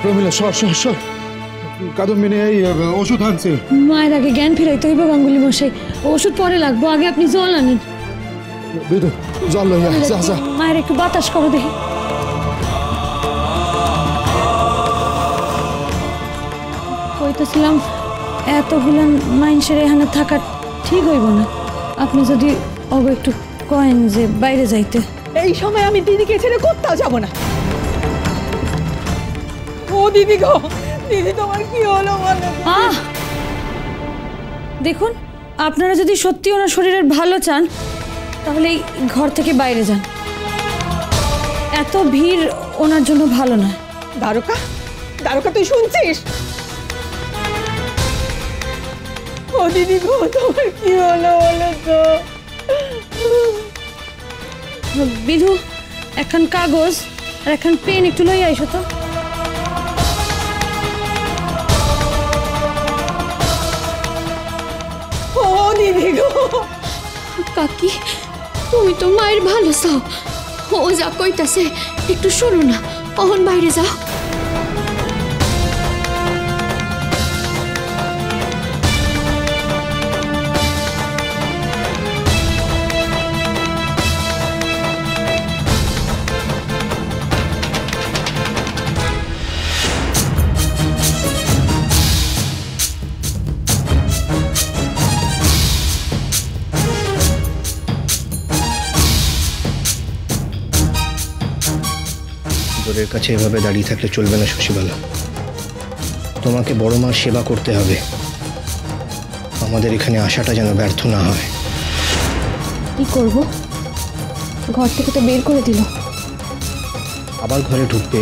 প্রমিলা সর সর সর কাদম্বিনী এই ওষুধ আনছে। মায়ের আগে জ্ঞান ফিরাইতে হইব গাঙ্গুলি মশাই, ওষুধ পরে লাগবো, আগে আপনি জল আনেন। বিদু জল লইয়া যা যা। মায়ের একটু বাতাস করো দেখি। কইতেছিলাম এতগুলো মানুষের এখানে থাকা ঠিক হইব না, আপনি যদি অগ একটু কয়েন যে বাইরে যাইতে। এই সময় আমি দিদিকে ছেড়ে কোথাও যাব না। ও দিদি গো, দিদি তোমার কি হলো বলো। দেখুন, আপনারা যদি সত্যি ওনার শরীরের ভালো চান তাহলে এই ঘর থেকে বাইরে যান, এত ভিড় ওনার জন্য ভালো নয়। দ্বারকা, দ্বারকা তুই শুনছিস? ও দিদি গো, তোমার কি হলো বলো তো। বিধু, এখন কাগজ আর এখন পেন একটু লই আইসো তো। ও দিদি গো। কাকি, তুমি তো মায়ের ভালো চাও, ও যা কইতাছে একটু শোনো না, অহন বাইরে যাও। তোদের কাছে এভাবে দাঁড়িয়ে থাকলে চলবে না শশীবালা, তোমাকে বড় মার সেবা করতে হবে, আমাদের এখানে আসাটা যেন ব্যর্থ না হয়। কি করব, ঘর থেকে তো বের করে দিল। আবার ঘরে ঢুকবে?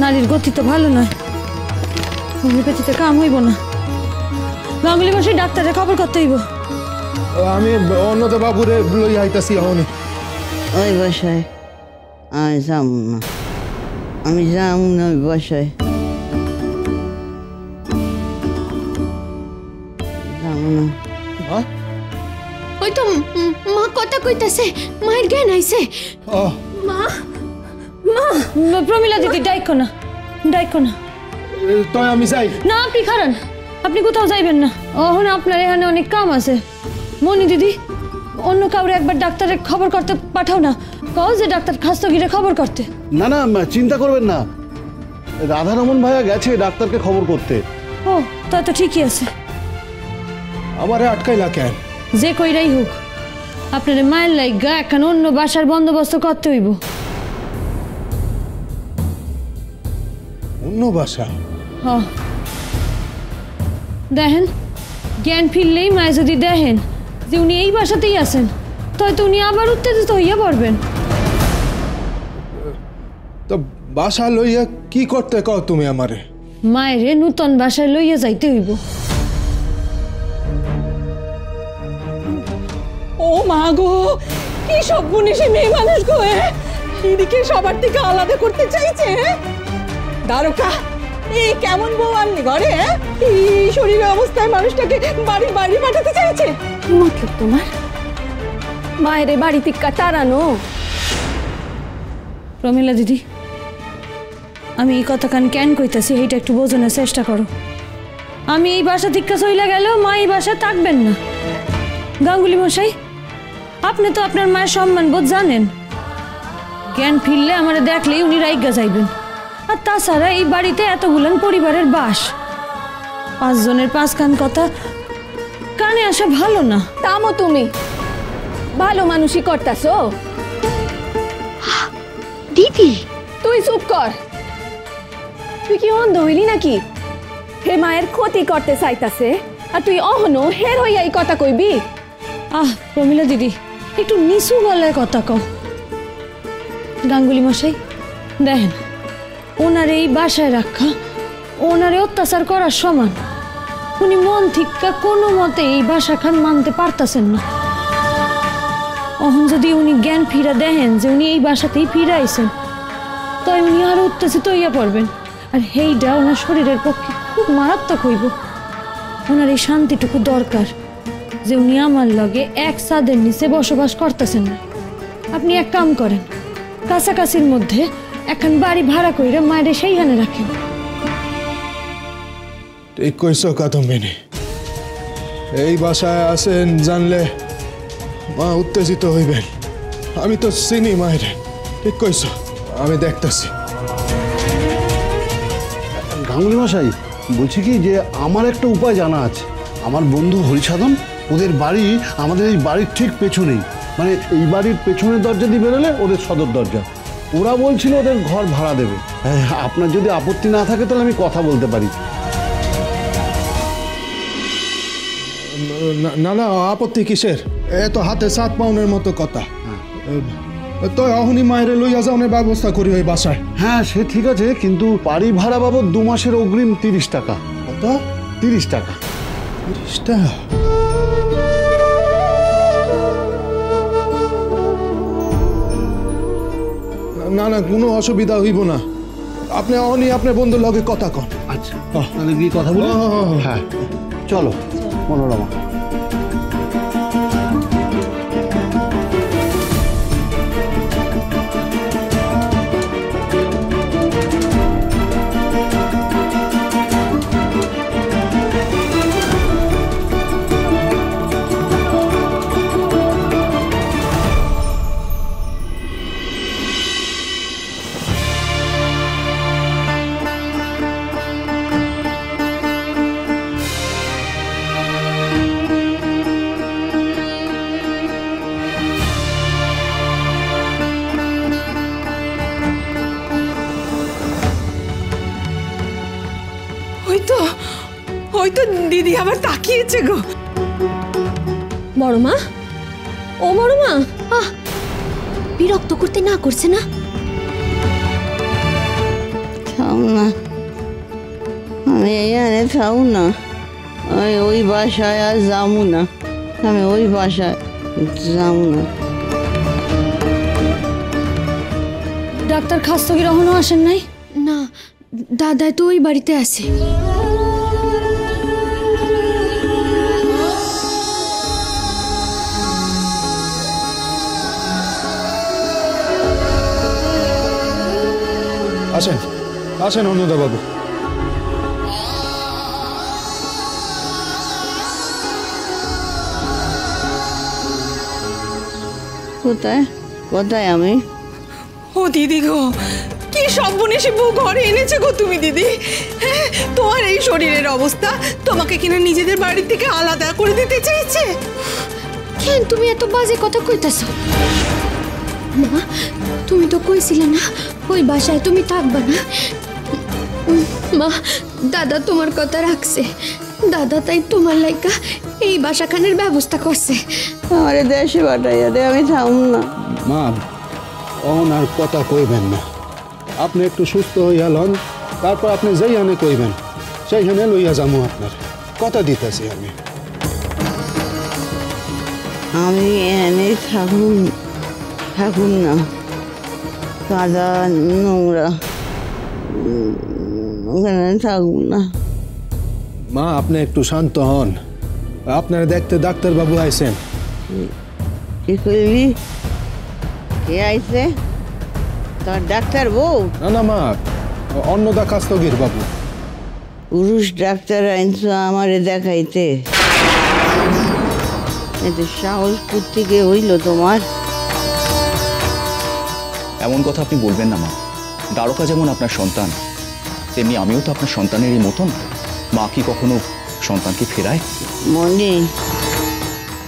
নারীর গতি তো ভালো নয়, হোমিওপ্যাথিতে কাম হইব না। গাঙ্গুলি মশাই, ডাক্তারের খবর করতে হইব। আমি অন্যত বাবুরে লইয়া আইতাছি এখনই। ওই বাসায় আমি যাব না, আমি যাব না ওই বাসায়, যাব না। ওই তো মা কথা কইতাছে, মায়ের জ্ঞান আইছে। মা, মা। প্রমিলা দিদি, ডাইকো না, ডাইকো না। তাই আমি যাই না, আপনি খারান, আপনি কোথাও যাইবেন না, ওখানে আপনার এখানে অনেক কাম আছে। মনি দিদি, অন্য কাউরে একবার ডাক্তারের খবর করতে পাঠাও না, কও যে ডাক্তার খাস্তগিরে খবর করতে। না না, চিন্তা করবেন না, রাধারমন ভাইয়া গেছে ডাক্তারকে খবর করতে। ও, তা তো ঠিকই আছে। আমারে আটকাইলা কেন? যে কইরাই হোক, আপনার মায়ের লাইগা এখন অন্য বাসার বন্দোবস্ত করতে হইব। অন্য বাসা? দেখেন, জ্ঞান ফিরলেই মায়ে যদি দেখেন যে উনি এই বাসাতেই আছেন, তো উনি আবার উত্তেজিত হইয়া পড়বেন। তো বাসা লইয়া কি করতে কও তুমি আমারে? মায়েরে নূতন বাসায় লইয়া যাইতে হইব। ও মা গো, কি সব বুনিসে মেয়ে মানুষ গো। দিদিকে সবার থেকে আলাদা করতে চাইছে। দ্বারকা, এই কেমন বউ আনলি ঘরে? এই শরীরের অবস্থায় মানুষটাকে বাড়ির বাইরে পাঠাতে চাইছে। কি মতলব তোমার? মায়ের বাড়ি থেকে তাড়ানো? প্রমিলা দিদি, আমি এই কথা কেন কইতাছি এইটা একটু বোঝানোর চেষ্টা করো। আমি এই বাসা থেকে চইলা গেলেও মা এই বাসায় থাকবেন না। গাঙ্গুলি মশাই, আপনি তো আপনার মায়ের সম্মান বোধ জানেন। জ্ঞান ফিরলে আমারে দেখলেই উনি রাইগা যাইবেন। আর তাছাড়া এই বাড়িতে এতগুলান পরিবারের বাস, 5 জনের 5 কান কথা কানে আসা ভালো না। তামো তুমি ভালো মানুষই করতাছো। দিদি, তুই চুপ কর। তুই কি অন্ধ হইলি নাকি? হে মায়ের ক্ষতি করতে চাইতাছে আর তুই অহনো হের হইয়া এই কথা কইবি? প্রমিলা দিদি, একটু নিচু গলায় কথা কও। গাঙ্গুলি মশাই, দেখেন, ওনার এই বাসায় রাখা ওনারে অত্যাচার করার সমান। উনি মন থিকা কোনো মতে এই বাসা খান মানতে পারতাছেন না। অহন যদি উনি জ্ঞান ফিরা দেখেন যে উনি এই বাসাতেই ফিরে আইছেন, তাই উনি আরো উত্তেজিত হইয়া পড়বেন। আর হেইটা ওনার শরীরের পক্ষে খুব মারাত্মক হইব। ওনার এই শান্তিটুকু দরকার। যে উনি আমার লগে এক ছাদের নিচে বসবাস করতেছেন না। আপনি এক কাম করেন, কাছাকাছির মধ্যে এখন বাড়ি ভাড়া কইরা মায়ের সেইখানে রাখেন। ঠিক কইছ কাদম্বিনী, এই বাসায় আছেন জানলে মা উত্তেজিত হইবেন। আমি তো চিনি মায়ের। ঠিক কইছ, আমি দেখতেছি। গাঙ্গুলি মশাই, বলছি কি যে আমার একটা উপায় জানা আছে। আমার বন্ধু হরিসাধন, ওদের বাড়ি আমাদের এই বাড়ির ঠিক পেছনেই, মানে এই বাড়ির পেছনের দরজা দিয়ে বেরোলে ওদের সদর দরজা। ওরা বলছিল ওদের ঘর ভাড়া দেবে। আপনার যদি আপত্তি না থাকে তাহলে আমি কথা বলতে পারি। না না, আপত্তি কিসের? এত হাতে 7 পাউনের মতো কথা। তো এখনই মায়ের লইয়া যাওয়ার ব্যবস্থা করি ওই বাসায়। হ্যাঁ সে ঠিক আছে, কিন্তু বাড়ি ভাড়া বাবদ 2 মাসের অগ্রিম 30 টাকা। কত? 30 টাকা। 30 টাকা? না না, কোনো অসুবিধা হইব না। আপনি এখনই আপনার বন্ধুর লগে কথা কন। আচ্ছা তাহলে গিয়ে কথা বলি। হ্যাঁ চলো মনোরমা। হয়তো দিদি আবার তাকিয়েছে গো। বড় মা, ও বড় মা, বিরক্ত করতে না করছে না? থাও না, আমি এখানে থাও না। আমি ওই বাসায় আর যাবো না। আমি ওই বাসায় যাবো না। ডাক্তার খাস্তগির এখনো আসেন নাই? না, দাদা তো ওই বাড়িতে আছে। আসেন আসেন অন্নদা বাবু। কোথায় কোথায় আমি? ও দিদি গো, কি সর্বনেশে বউ ঘরে এনেছে গো তুমি দিদি। হ্যাঁ, তোমার এই শরীরের অবস্থা তোমাকে কিনা নিজেদের বাড়ি থেকে আলাদা করে দিতে চাইছে। কেন তুমি এত বাজে কথা কইতাছ? মা, তুমি তো কইছিলে না ওই বাসায় তুমি থাকবা না। মা, দাদা তোমার কথা রাখছে। দাদা তাই তোমার লাইকা এই বাসাখানের ব্যবস্থা করছে। আমার দেশে পাঠাইয়া দে, আমি থাকবো না। মা, ওনার কথা কইবেন না। আপনি একটু সুস্থ হইয়া লন, তারপর আপনি যেইখানে কইবেন সেইখানে লইয়া যাবো। আপনার কথা দিতেছি আমি। আমি এনে থাকুন না। কাদা নোংরা, ওখানে থাকুন না। মা, আপনি একটু শান্ত হন। আপনারা দেখতে ডাক্তারবাবু আইছেন। কি করবি? কে আইছে? তোর ডাক্তার বউ? না না মা, অন্নদা খাস্তগির বাবু। পুরুষ ডাক্তার আইনছো আমারে দেখাইতে? এত সাহস কোত্থেকে হইল তোমার? এমন কথা আপনি বলবেন না মা। দ্বারকা যেমন আপনার সন্তান, তেমনি আমিও তো আপনার সন্তানেরই মতন। মা কি কখনো সন্তানকে ফেরায়? মনি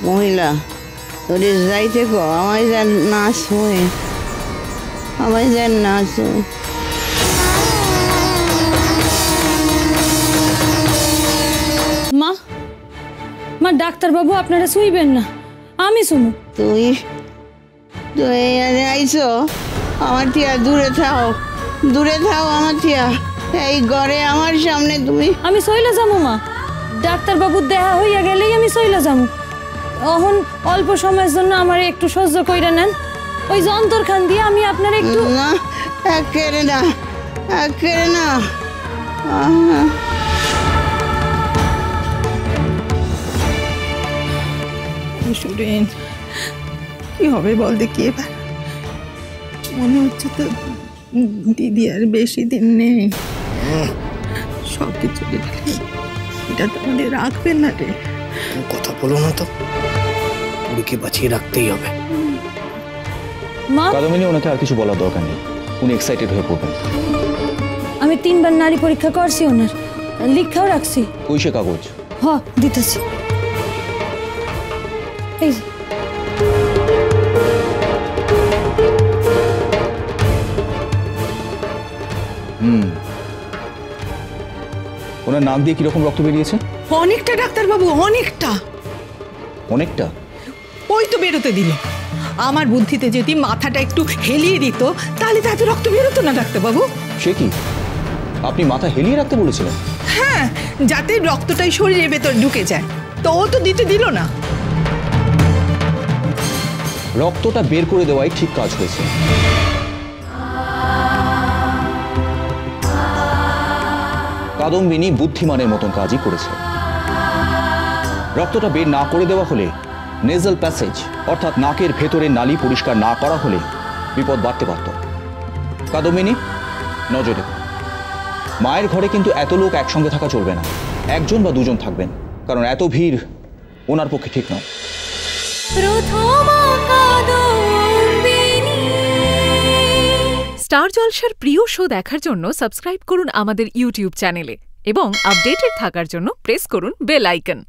মহিলা, তোরে যাইতে কো, আমায় যেন না শোয়, আমায় যেন না শোয়। মা, মা ডাক্তারবাবু আপনারা শুইবেন না, আমি শুনু। তুই তুই এখানে আইছো? আমার থিয়া দূরে থাও, দূরে থাও আমার থিয়া। এই ঘরে আমার সামনে তুমি। আমি সইলা যাবো মা, ডাক্তারবাবুর দেখা হইয়া গেলেই আমি সইলা যাবো। এখন অল্প সময়ের জন্য আমার একটু সহ্য কইরা নেন। ওই যন্তরখান দিয়ে আমি আপনার একটু। না, একেরে না, একেরে না। সুরেন, কি হবে বল দেখি এবার? মনে হচ্ছে তো দিদি আর বেশি দিন নেই। সব কিছু এটা তো আমাদের রাখবেন না রে। কথা বলো না তো, বুড়িকে বাঁচিয়ে রাখতেই হবে। মা, কাদম্বিনী, ওনাকে আর কিছু বলার দরকার নেই, উনি এক্সাইটেড হয়ে পড়বেন। আমি 3 বার নারী পরীক্ষা করছি, ওনার লিখাও রাখছি। কই সে কাগজ? হ, দিতেছি। এই যে। ওনার নাক দিয়ে কিরকম রক্ত বেরিয়েছে? অনেকটা ডাক্তারবাবু, অনেকটা। অনেকটা? ওই তো বেরোতে দিল। আমার বুদ্ধিতে যদি মাথাটা একটু হেলিয়ে দিত তাহলে তো এত রক্ত বেরোতো না ডাক্তারবাবু। সে কি, আপনি মাথা হেলিয়ে রাখতে বলেছিলেন? হ্যাঁ, যাতে রক্তটাই শরীরের ভেতর ঢুকে যায়। তো ও তো দিতে দিল না। রক্তটা বের করে দেওয়াই ঠিক কাজ হয়েছে। কাদম্বিনী বুদ্ধিমানের মতন কাজই করেছে। রক্তটা বের না করে দেওয়া হলে, নেজাল প্যাসেজ অর্থাৎ নাকের ভেতরে নালী পরিষ্কার না করা হলে বিপদ বাড়তে পারত। কাদম্বিনী, নজরে মায়ের ঘরে কিন্তু এত লোক একসঙ্গে থাকা চলবে না, 1জন বা 2জন থাকবেন, কারণ এত ভিড় ওনার পক্ষে ঠিক নয়। স্টার জলসার প্রিয় শো দেখার জন্য সাবস্ক্রাইব করুন আমাদের ইউটিউব চ্যানেলে এবং আপডেটেড থাকার জন্য প্রেস করুন বেল আইকন।